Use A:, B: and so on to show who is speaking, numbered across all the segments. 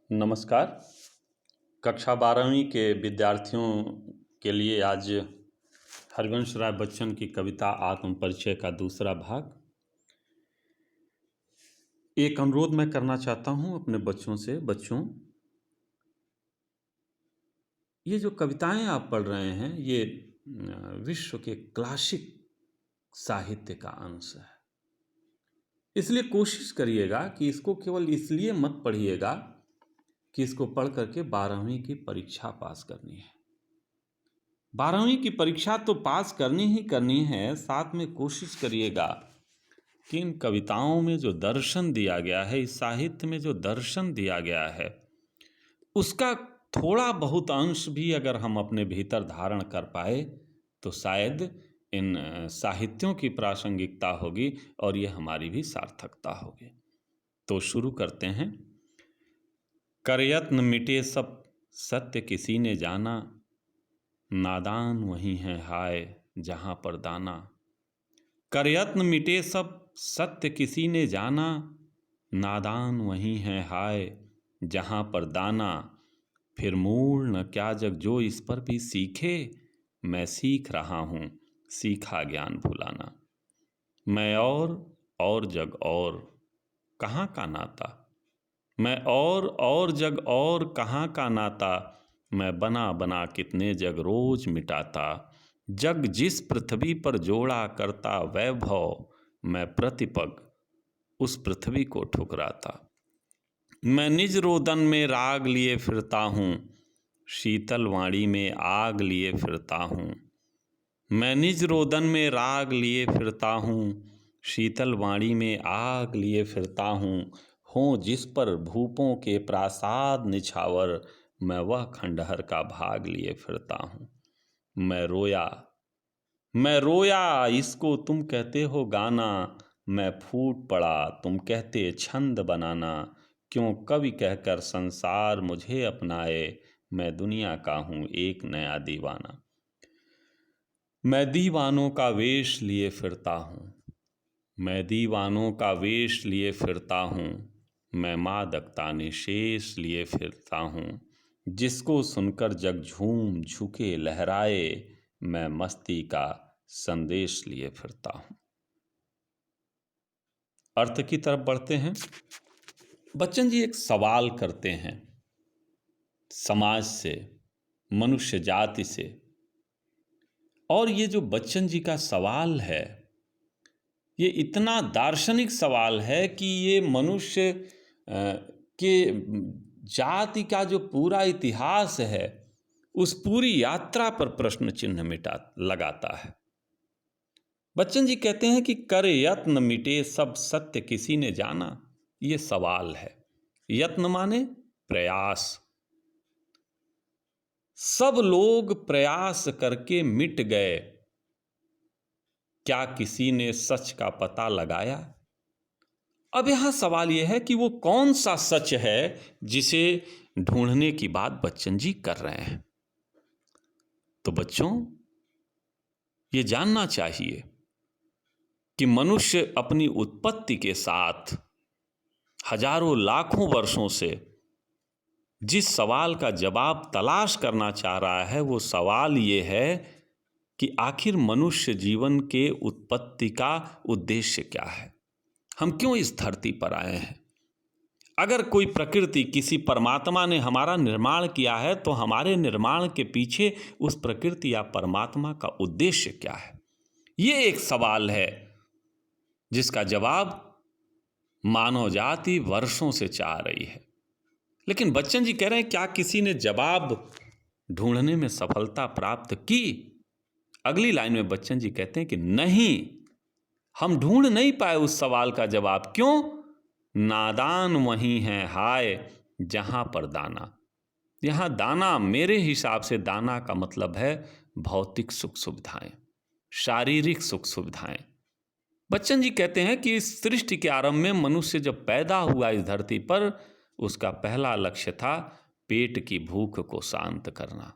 A: नमस्कार। कक्षा 12वीं के विद्यार्थियों के लिए आज हरिवंश राय बच्चन की कविता आत्मपरिचय का दूसरा भाग। एक अनुरोध मैं करना चाहता हूं अपने बच्चों से। बच्चों, ये जो कविताएं आप पढ़ रहे हैं ये विश्व के क्लासिक साहित्य का अंश है। इसलिए कोशिश करिएगा कि इसको केवल इसलिए मत पढ़िएगा कि इसको पढ़ करके 12वीं की परीक्षा पास करनी है। 12वीं की परीक्षा तो पास करनी ही करनी है, साथ में कोशिश करिएगा कि इन कविताओं में जो दर्शन दिया गया है, इस साहित्य में जो दर्शन दिया गया है, उसका थोड़ा बहुत अंश भी अगर हम अपने भीतर धारण कर पाए तो शायद इन साहित्यों की प्रासंगिकता होगी और ये हमारी भी सार्थकता होगी। तो शुरू करते हैं। कर यत्न मिटे सब सत्य किसी ने जाना, नादान वही है हाय जहाँ पर दाना। कर यत्न मिटे सब सत्य किसी ने जाना, नादान वही है हाय जहाँ पर दाना। फिर मूल न क्या जग जो इस पर भी सीखे, मैं सीख रहा हूँ सीखा ज्ञान भुलाना। मैं और जग और कहाँ का नाता, मैं और जग और कहाँ का नाता। मैं बना बना कितने जग रोज मिटाता, जग जिस पृथ्वी पर जोड़ा करता वैभव, मैं प्रतिपग उस पृथ्वी को ठुकराता। मैं निज रोदन में राग लिए फिरता हूँ, शीतल वाणी में आग लिए फिरता हूँ। मैं निज रोदन में राग लिए फिरता हूँ, शीतल वाणी में आग लिए फिरता हूँ। हों जिस पर भूपों के प्रासाद निछावर, मैं वह खंडहर का भाग लिए फिरता हूँ। मैं रोया इसको तुम कहते हो गाना, मैं फूट पड़ा तुम कहते छंद बनाना। क्यों कवि कहकर संसार मुझे अपनाए, मैं दुनिया का हूँ एक नया दीवाना। मैं दीवानों का वेश लिए फिरता हूँ, मैं दीवानों का वेश लिए फिरता हूँ। मैं मादकता निशेष लिए फिरता हूँ, जिसको सुनकर जग झूम झुके लहराए, मैं मस्ती का संदेश लिए फिरता हूँ। अर्थ की तरफ बढ़ते हैं। बच्चन जी एक सवाल करते हैं समाज से, मनुष्य जाति से, और ये जो बच्चन जी का सवाल है ये इतना दार्शनिक सवाल है कि ये मनुष्य के जाति का जो पूरा इतिहास है उस पूरी यात्रा पर प्रश्न चिन्ह लगाता है। बच्चन जी कहते हैं कि कर यत्न मिटे सब सत्य किसी ने जाना। ये सवाल है। यत्न माने प्रयास। सब लोग प्रयास करके मिट गए, क्या किसी ने सच का पता लगाया। अब यहां सवाल यह है कि वो कौन सा सच है जिसे ढूंढने की बात बच्चन जी कर रहे हैं। तो बच्चों, ये जानना चाहिए कि मनुष्य अपनी उत्पत्ति के साथ हजारों लाखों वर्षों से जिस सवाल का जवाब तलाश करना चाह रहा है, वो सवाल ये है कि आखिर मनुष्य जीवन के उत्पत्ति का उद्देश्य क्या है, हम क्यों इस धरती पर आए हैं। अगर कोई प्रकृति, किसी परमात्मा ने हमारा निर्माण किया है तो हमारे निर्माण के पीछे उस प्रकृति या परमात्मा का उद्देश्य क्या है। ये एक सवाल है जिसका जवाब मानव जाति वर्षों से चाह रही है। लेकिन बच्चन जी कह रहे हैं क्या किसी ने जवाब ढूंढने में सफलता प्राप्त की। अगली लाइन में बच्चन जी कहते हैं कि नहीं, हम ढूंढ नहीं पाए उस सवाल का जवाब। क्यों? नादान वही है हाय जहां पर दाना। यहां दाना, मेरे हिसाब से दाना का मतलब है भौतिक सुख सुविधाएं, शारीरिक सुख सुविधाएं। बच्चन जी कहते हैं कि इस सृष्टि के आरंभ में मनुष्य जब पैदा हुआ इस धरती पर, उसका पहला लक्ष्य था पेट की भूख को शांत करना।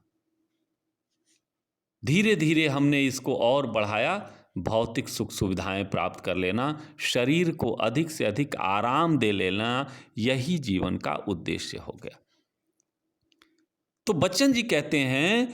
A: धीरे धीरे हमने इसको और बढ़ाया, भौतिक सुख सुविधाएं प्राप्त कर लेना, शरीर को अधिक से अधिक आराम दे लेना, यही जीवन का उद्देश्य हो गया। तो बच्चन जी कहते हैं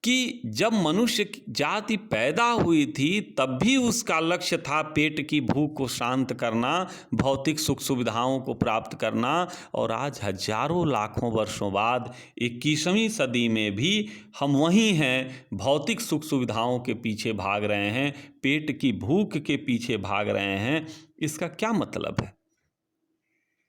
A: कि जब मनुष्य जाति पैदा हुई थी तब भी उसका लक्ष्य था पेट की भूख को शांत करना, भौतिक सुख सुविधाओं को प्राप्त करना। और आज हजारों लाखों वर्षों बाद 21वीं सदी में भी हम वहीं हैं, भौतिक सुख सुविधाओं के पीछे भाग रहे हैं, पेट की भूख के पीछे भाग रहे हैं। इसका क्या मतलब है?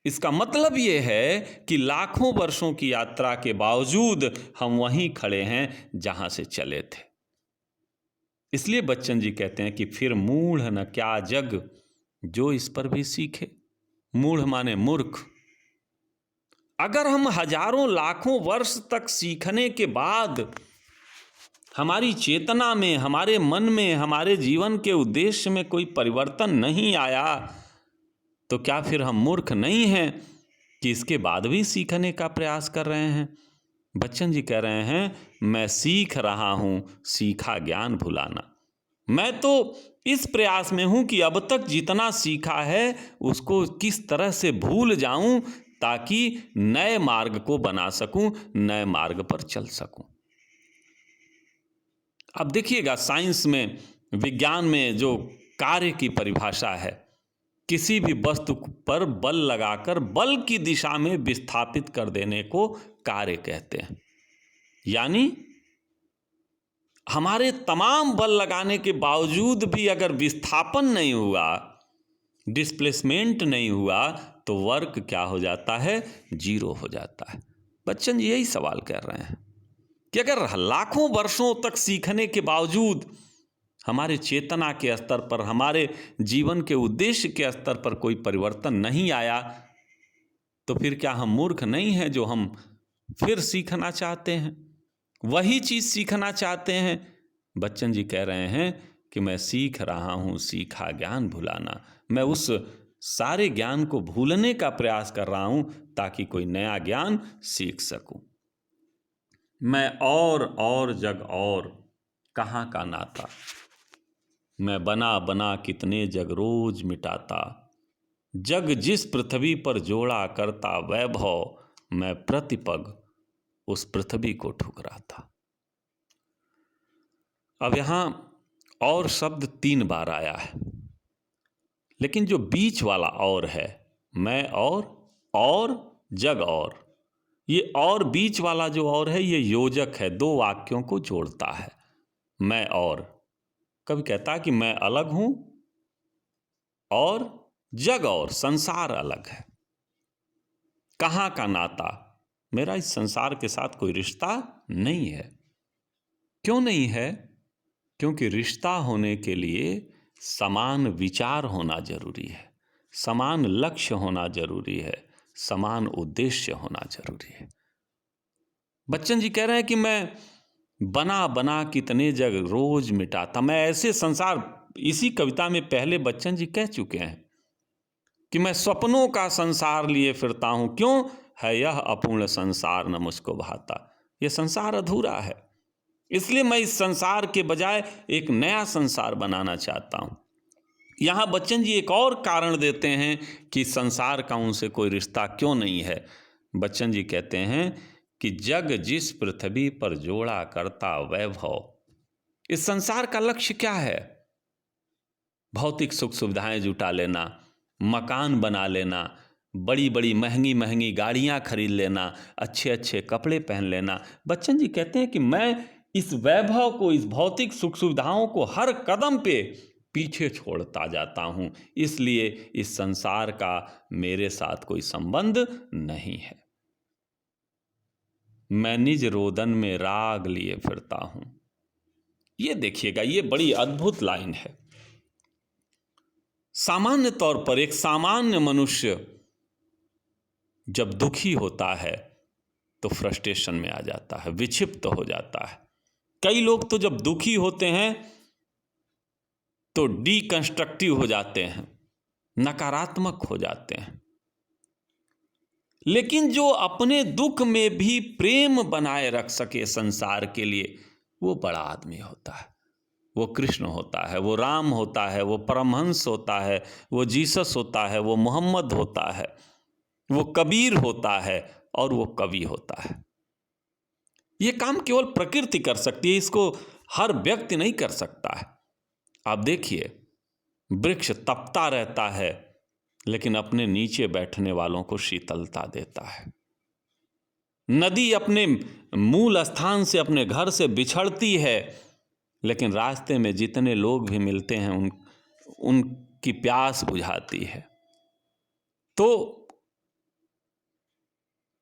A: इसका मतलब ये है कि लाखों वर्षों की यात्रा के बावजूद हम वहीं खड़े हैं जहां से चले थे। इसलिए बच्चन जी कहते हैं कि फिर मूढ़ न क्या जग जो इस पर भी सीखे। मूढ़ माने मूर्ख। अगर हम हजारों लाखों वर्ष तक सीखने के बाद हमारी चेतना में, हमारे मन में, हमारे जीवन के उद्देश्य में कोई परिवर्तन नहीं आया, तो क्या फिर हम मूर्ख नहीं हैं कि इसके बाद भी सीखने का प्रयास कर रहे हैं? बच्चन जी कह रहे हैं, मैं सीख रहा हूं सीखा ज्ञान भुलाना। मैं तो इस प्रयास में हूं कि अब तक जितना सीखा है उसको किस तरह से भूल जाऊं ताकि नए मार्ग को बना सकूं, नए मार्ग पर चल सकूं। अब देखिएगा, साइंस में, विज्ञान में जो कार्य की परिभाषा है, किसी भी वस्तु पर बल लगाकर बल की दिशा में विस्थापित कर देने को कार्य कहते हैं। यानी हमारे तमाम बल लगाने के बावजूद भी अगर विस्थापन नहीं हुआ, डिस्प्लेसमेंट नहीं हुआ, तो वर्क क्या हो जाता है? जीरो हो जाता है। बच्चन यही सवाल कर रहे हैं कि अगर लाखों वर्षों तक सीखने के बावजूद हमारे चेतना के स्तर पर, हमारे जीवन के उद्देश्य के स्तर पर कोई परिवर्तन नहीं आया, तो फिर क्या हम मूर्ख नहीं हैं जो हम फिर सीखना चाहते हैं, वही चीज सीखना चाहते हैं? बच्चन जी कह रहे हैं कि मैं सीख रहा हूं सीखा ज्ञान भुलाना। मैं उस सारे ज्ञान को भूलने का प्रयास कर रहा हूं ताकि कोई नया ज्ञान सीख सकूं। मैं और जग और कहाँ का नाता, मैं बना बना कितने जग रोज मिटाता, जग जिस पृथ्वी पर जोड़ा करता वैभव, मैं प्रतिपग उस पृथ्वी को ठुकराता। अब यहां और शब्द 3 बार आया है, लेकिन जो बीच वाला और है, मैं और जग और, ये और बीच वाला जो और है, ये योजक है, 2 वाक्यों को जोड़ता है। मैं और, कभी कहता है कि मैं अलग हूं और जग और, संसार अलग है। कहां का नाता, मेरा इस संसार के साथ कोई रिश्ता नहीं है। क्यों नहीं है? क्योंकि रिश्ता होने के लिए समान विचार होना जरूरी है, समान लक्ष्य होना जरूरी है, समान उद्देश्य होना जरूरी है। बच्चन जी कह रहे हैं कि मैं बना बना कितने जग रोज मिटाता, मैं ऐसे संसार, इसी कविता में पहले बच्चन जी कह चुके हैं कि मैं सपनों का संसार लिए फिरता हूं, क्यों है यह अपूर्ण संसार न मुझको भाता। यह संसार अधूरा है, इसलिए मैं इस संसार के बजाय एक नया संसार बनाना चाहता हूं। यहां बच्चन जी एक और कारण देते हैं कि संसार का उनसे कोई रिश्ता क्यों नहीं है। बच्चन जी कहते हैं कि जग जिस पृथ्वी पर जोड़ा करता वैभव, इस संसार का लक्ष्य क्या है? भौतिक सुख सुविधाएं जुटा लेना, मकान बना लेना, बड़ी बड़ी महंगी महंगी गाड़ियां खरीद लेना, अच्छे अच्छे कपड़े पहन लेना। बच्चन जी कहते हैं कि मैं इस वैभव को, इस भौतिक सुख सुविधाओं को हर कदम पे पीछे छोड़ता जाता हूं, इसलिए इस संसार का मेरे साथ कोई संबंध नहीं है। मैं निज रोदन में राग लिए फिरता हूं। ये देखिएगा, ये बड़ी अद्भुत लाइन है। सामान्य तौर पर एक सामान्य मनुष्य जब दुखी होता है तो फ्रस्ट्रेशन में आ जाता है, विक्षिप्त हो जाता है। कई लोग तो जब दुखी होते हैं तो डीकंस्ट्रक्टिव हो जाते हैं, नकारात्मक हो जाते हैं। लेकिन जो अपने दुख में भी प्रेम बनाए रख सके संसार के लिए, वो बड़ा आदमी होता है। वो कृष्ण होता है, वो राम होता है, वो परमहंस होता है, वो जीसस होता है, वो मोहम्मद होता है, वो कबीर होता है और वो कवि होता है। ये काम केवल प्रकृति कर सकती है, इसको हर व्यक्ति नहीं कर सकता है। आप देखिए, वृक्ष तपता रहता है लेकिन अपने नीचे बैठने वालों को शीतलता देता है। नदी अपने मूल स्थान से, अपने घर से बिछड़ती है, लेकिन रास्ते में जितने लोग भी मिलते हैं उनकी प्यास बुझाती है। तो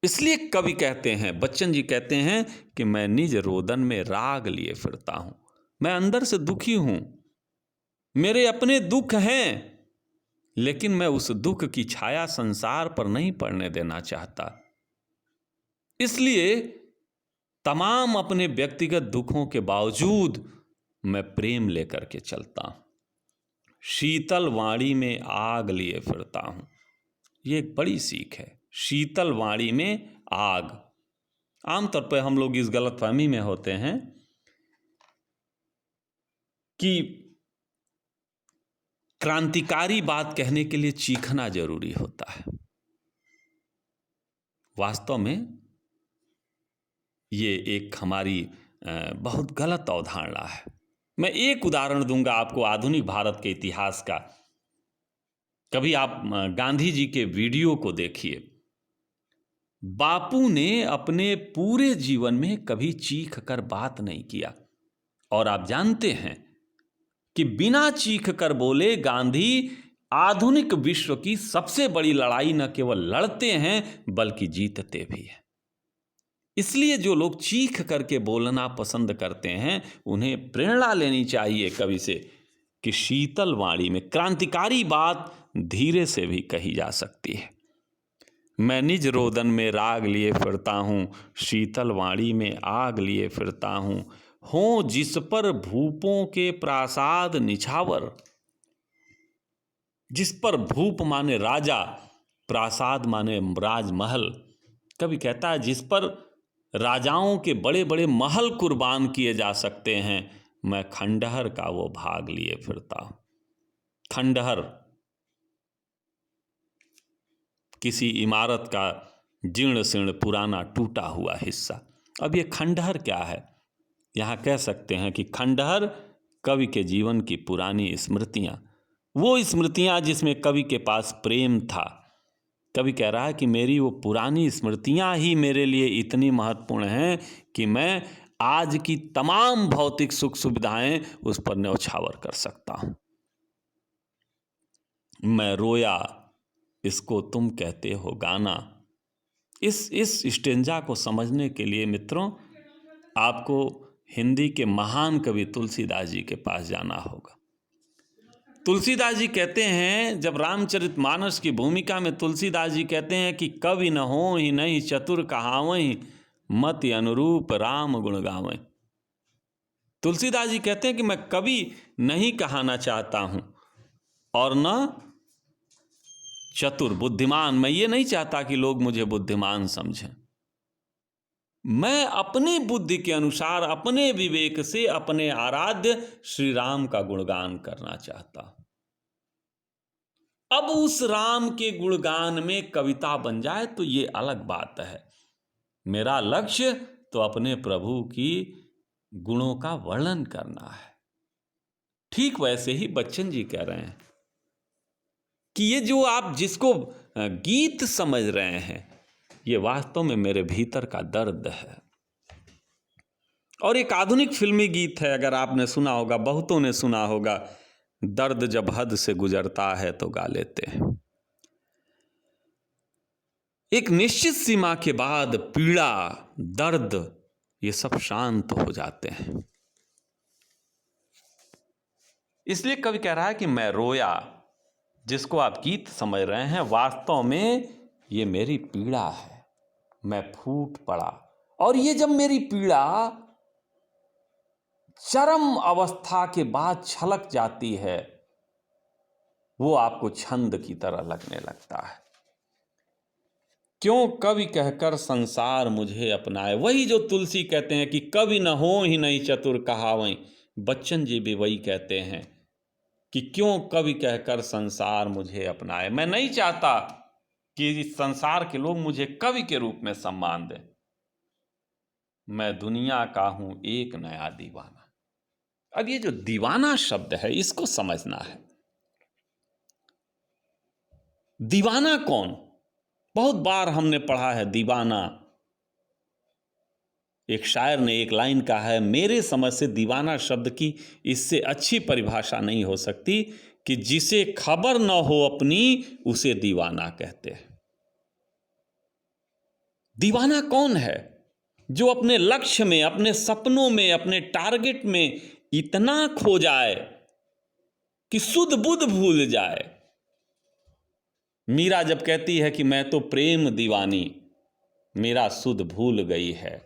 A: इसलिए कवि कहते हैं, बच्चन जी कहते हैं कि मैं निज रोदन में राग लिए फिरता हूं। मैं अंदर से दुखी हूं, मेरे अपने दुख हैं, लेकिन मैं उस दुख की छाया संसार पर नहीं पड़ने देना चाहता। इसलिए तमाम अपने व्यक्तिगत दुखों के बावजूद मैं प्रेम लेकर के चलता हूं। शीतल वाणी में आग लिए फिरता हूं। ये एक बड़ी सीख है, शीतल वाणी में आग। आमतौर पर हम लोग इस गलतफहमी में होते हैं कि क्रांतिकारी बात कहने के लिए चीखना जरूरी होता है। वास्तव में ये एक हमारी बहुत गलत अवधारणा है। मैं एक उदाहरण दूंगा आपको आधुनिक भारत के इतिहास का। कभी आप गांधी जी के वीडियो को देखिए। बापू ने अपने पूरे जीवन में कभी चीख कर बात नहीं किया, और आप जानते हैं कि बिना चीख कर बोले गांधी आधुनिक विश्व की सबसे बड़ी लड़ाई न केवल लड़ते हैं बल्कि जीतते भी हैं। इसलिए जो लोग चीख करके बोलना पसंद करते हैं उन्हें प्रेरणा लेनी चाहिए कवि से कि शीतल वाणी में क्रांतिकारी बात धीरे से भी कही जा सकती है। मैं निज रोदन में राग लिए फिरता हूँ, शीतल वाणी में आग लिए फिरता हूँ। हो जिस पर भूपों के प्रासाद निछावर। जिस पर भूप माने राजा, प्रासाद माने राजमहल। कभी कहता है जिस पर राजाओं के बड़े बड़े महल कुर्बान किए जा सकते हैं, मैं खंडहर का वो भाग लिए फिरता हूं। खंडहर किसी इमारत का जीर्ण शीर्ण पुराना टूटा हुआ हिस्सा। अब ये खंडहर क्या है? यहाँ कह सकते हैं कि खंडहर कवि के जीवन की पुरानी स्मृतियां, वो स्मृतियां जिसमें कवि के पास प्रेम था। कवि कह रहा है कि मेरी वो पुरानी स्मृतियां ही मेरे लिए इतनी महत्वपूर्ण हैं कि मैं आज की तमाम भौतिक सुख सुविधाएं उस पर न्यौछावर कर सकता हूं। मैं रोया इसको तुम कहते हो गाना। इस स्टेंजा को समझने के लिए मित्रों आपको हिंदी के महान कवि तुलसीदास जी के पास जाना होगा। तुलसीदास जी कहते हैं, जब रामचरितमानस की भूमिका में तुलसीदास जी कहते हैं कि कवि न हो ही नहीं चतुर कहावहीं, मति अनुरूप राम गुण गावें। तुलसीदास जी कहते हैं कि मैं कवि नहीं कहना चाहता हूं और न चतुर बुद्धिमान। मैं ये नहीं चाहता कि लोग मुझे बुद्धिमान समझें। मैं अपनी बुद्धि के अनुसार, अपने विवेक से अपने आराध्य श्री राम का गुणगान करना चाहता हूं। अब उस राम के गुणगान में कविता बन जाए तो ये अलग बात है। मेरा लक्ष्य तो अपने प्रभु की गुणों का वर्णन करना है। ठीक वैसे ही बच्चन जी कह रहे हैं कि ये जो आप जिसको गीत समझ रहे हैं, ये वास्तव में मेरे भीतर का दर्द है। और एक आधुनिक फिल्मी गीत है, अगर आपने सुना होगा, बहुतों ने सुना होगा, दर्द जब हद से गुजरता है तो गा लेते हैं। एक निश्चित सीमा के बाद पीड़ा, दर्द, ये सब शांत हो जाते हैं। इसलिए कवि कह रहा है कि मैं रोया, जिसको आप गीत समझ रहे हैं, वास्तव में ये मेरी पीड़ा है। मैं फूट पड़ा, और ये जब मेरी पीड़ा चरम अवस्था के बाद छलक जाती है, वो आपको छंद की तरह लगने लगता है। क्यों कवि कहकर संसार मुझे अपनाए। वही जो तुलसी कहते हैं कि कवि न हो ही नहीं चतुर कहावहीं। बच्चन जी भी वही कहते हैं कि क्यों कवि कहकर संसार मुझे अपनाए। मैं नहीं चाहता कि इस संसार के लोग मुझे कवि के रूप में सम्मान दें। मैं दुनिया का हूं एक नया दीवाना। अब ये जो दीवाना शब्द है इसको समझना है। दीवाना कौन? बहुत बार हमने पढ़ा है दीवाना। एक शायर ने एक लाइन कहा है, मेरे समझ से दीवाना शब्द की इससे अच्छी परिभाषा नहीं हो सकती कि जिसे खबर न हो अपनी उसे दीवाना कहते हैं। दीवाना कौन है? जो अपने लक्ष्य में, अपने सपनों में, अपने टारगेट में इतना खो जाए कि सुध बुध भूल जाए। मीरा जब कहती है कि मैं तो प्रेम दीवानी, मेरा सुध भूल गई है।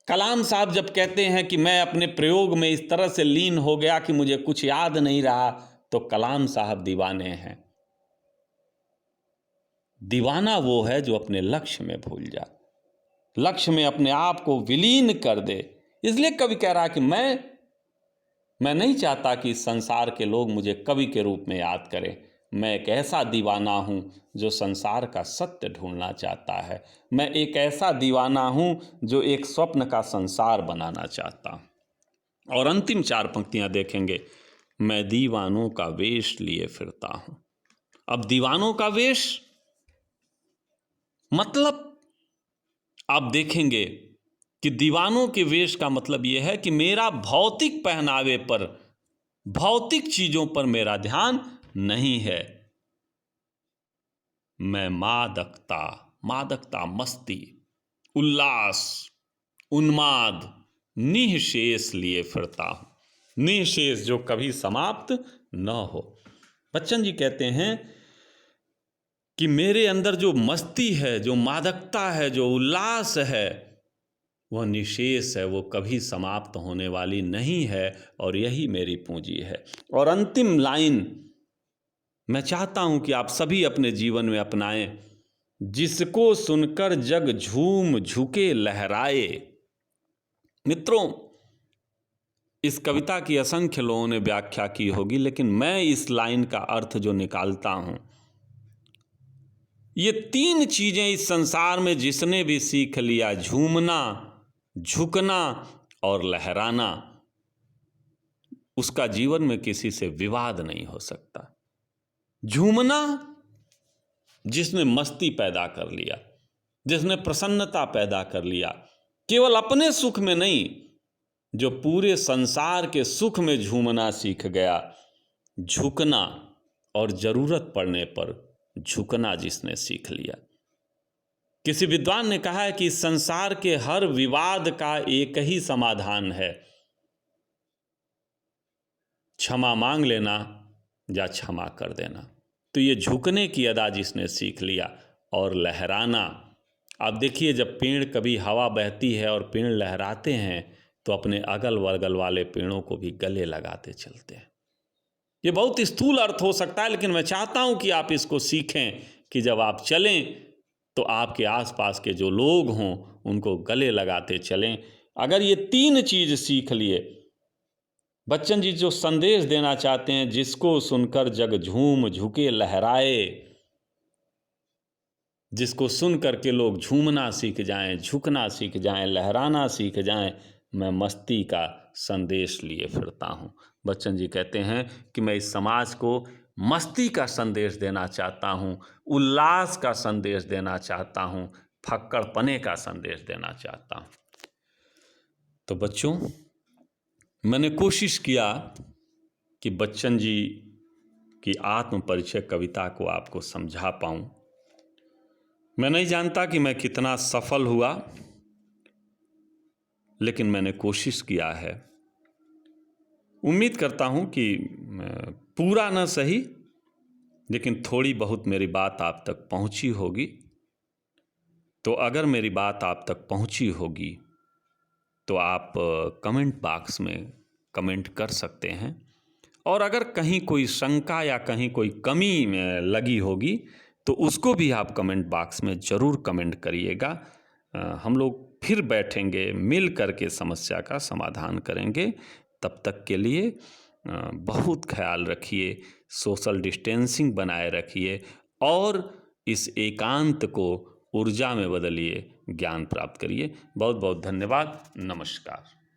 A: कलाम साहब जब कहते हैं कि मैं अपने प्रयोग में इस तरह से लीन हो गया कि मुझे कुछ याद नहीं रहा, तो कलाम साहब दीवाने हैं। दीवाना वो है जो अपने लक्ष्य में भूल जाए, लक्ष्य में अपने आप को विलीन कर दे। इसलिए कवि कह रहा कि मैं नहीं चाहता कि इस संसार के लोग मुझे कवि के रूप में याद करें। मैं एक ऐसा दीवाना हूं जो संसार का सत्य ढूंढना चाहता है। मैं एक ऐसा दीवाना हूं जो एक स्वप्न का संसार बनाना चाहता हूं। और अंतिम 4 पंक्तियां देखेंगे, मैं दीवानों का वेश लिए फिरता हूं। अब दीवानों का वेश मतलब आप देखेंगे कि दीवानों के वेश का मतलब यह है कि मेरा भौतिक पहनावे पर, भौतिक चीजों पर मेरा ध्यान नहीं है। मैं मादकता, मस्ती, उल्लास, उन्माद, निःशेष लिए फिरता हूं। निःशेष जो कभी समाप्त न हो। बच्चन जी कहते हैं कि मेरे अंदर जो मस्ती है, जो मादकता है, जो उल्लास है, वह निशेष है, वो कभी समाप्त होने वाली नहीं है, और यही मेरी पूंजी है। और अंतिम लाइन मैं चाहता हूं कि आप सभी अपने जीवन में अपनाएं, जिसको सुनकर जग झूम झुके लहराए। मित्रों, इस कविता की असंख्य लोगों ने व्याख्या की होगी, लेकिन मैं इस लाइन का अर्थ जो निकालता हूं, ये 3 चीजें इस संसार में जिसने भी सीख लिया, झूमना, झुकना और लहराना, उसका जीवन में किसी से विवाद नहीं हो सकता। झूमना, जिसने मस्ती पैदा कर लिया, जिसने प्रसन्नता पैदा कर लिया, केवल अपने सुख में नहीं, जो पूरे संसार के सुख में झूमना सीख गया। झुकना, और जरूरत पड़ने पर झुकना जिसने सीख लिया। किसी विद्वान ने कहा है कि इस संसार के हर विवाद का एक ही समाधान है, क्षमा मांग लेना या क्षमा कर देना। तो ये झुकने की अदा जिसने सीख लिया, और लहराना। आप देखिए, जब पेड़ कभी हवा बहती है और पेड़ लहराते हैं तो अपने अगल बगल वाले पेड़ों को भी गले लगाते चलते हैं। ये बहुत स्थूल अर्थ हो सकता है, लेकिन मैं चाहता हूं कि आप इसको सीखें कि जब आप चलें तो आपके आसपास के जो लोग हों उनको गले लगाते चलें। अगर ये 3 चीज सीख लिए, बच्चन जी जो संदेश देना चाहते हैं, जिसको सुनकर जग झूम झुके लहराए, जिसको सुन करके लोग झूमना सीख जाएं, झुकना सीख जाएं, लहराना सीख जाएं, मैं मस्ती का संदेश लिए फिरता हूं। बच्चन जी कहते हैं कि मैं इस समाज को मस्ती का संदेश देना चाहता हूं, उल्लास का संदेश देना चाहता हूं, फक्कड़पने का संदेश देना चाहता हूं। तो बच्चों, मैंने कोशिश किया कि बच्चन जी की आत्म परिचय कविता को आपको समझा पाऊं। मैं नहीं जानता कि मैं कितना सफल हुआ, लेकिन मैंने कोशिश किया है। उम्मीद करता हूं कि पूरा न सही, लेकिन थोड़ी बहुत मेरी बात आप तक पहुंची होगी। तो अगर मेरी बात आप तक पहुंची होगी तो आप कमेंट बॉक्स में कमेंट कर सकते हैं, और अगर कहीं कोई शंका या कहीं कोई कमी लगी होगी तो उसको भी आप कमेंट बॉक्स में ज़रूर कमेंट करिएगा। हम लोग फिर बैठेंगे, मिल करके समस्या का समाधान करेंगे। तब तक के लिए बहुत ख्याल रखिए, सोशल डिस्टेंसिंग बनाए रखिए, और इस एकांत को ऊर्जा में बदलिए, ज्ञान प्राप्त करिए। बहुत बहुत धन्यवाद। नमस्कार।